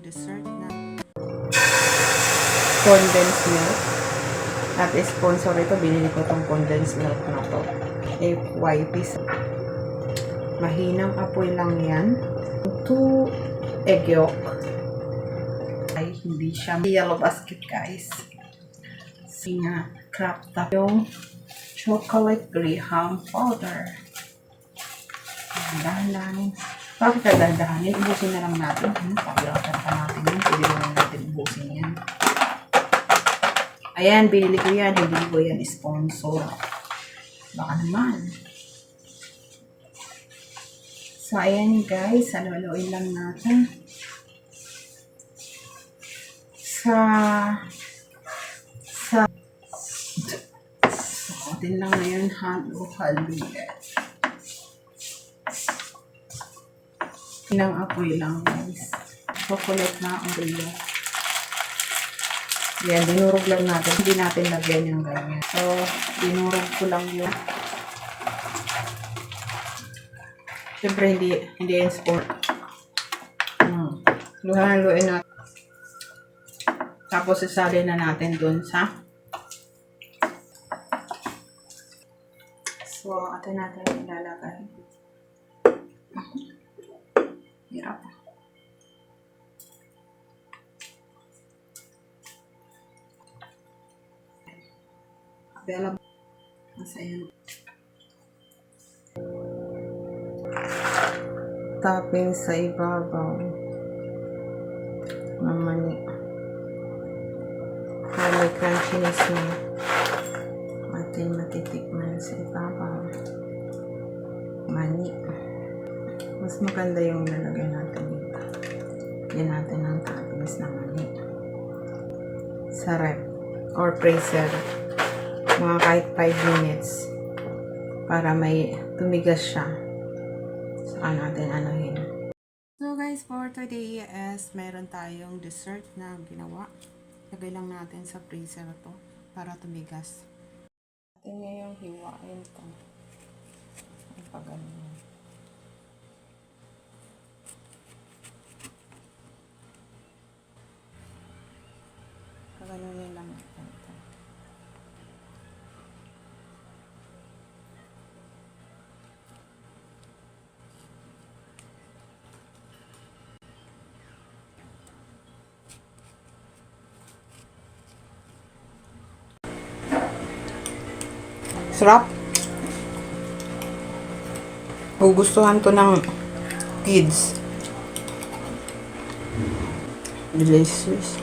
Dessert na condensed milk. At sponsor ito, binili ko tong condensed milk na to. FYP. Mahinang apoy lang yan. 2 egg yolk. Ay, hindi siya yellow basket, guys. Kasi nga, crap top yung chocolate graham powder. Dahan-dahanin. Bakit dahan-dahanin? Ubusin na lang natin. Paglakan pa natin yun. Pwede naman natin ubusin yan. Ayan, binili ko yan. Hindi ko yan sponsor. Baka naman. So, ayan guys. Haluin lang natin. Atin lang na yun. Halo-halo. Ilang apoy lang guys. Chocolate na Oreo. Yan, dinurog lang natin. Hindi natin lagyan yung ganyan. So, dinurog ko lang yun. Siyempre, hindi yung sport. Luhan-luin natin. Tapos, isali na natin dun sa so, atin natin ilalagay. Hirap. Bella. Masaya. Topping sa ibabaw. Mamani. May crunchiness na. Atin matitikman sa ibabaw. Mani. Mas maganda yung lalagay natin dito. Yan natin ang toppings na mani. Sa rep or freezer. Mga kahit 5 minutes para may tumigas siya. Saka natin anuhin. So guys, for today is meron tayong dessert na ginawa. Lagay lang natin sa freezer to para tumigas. Natin ngayong hiwain to. Ay pagano. Paganunin lang natin ito. Sarap. Gugustuhan to ng kids. Delicious.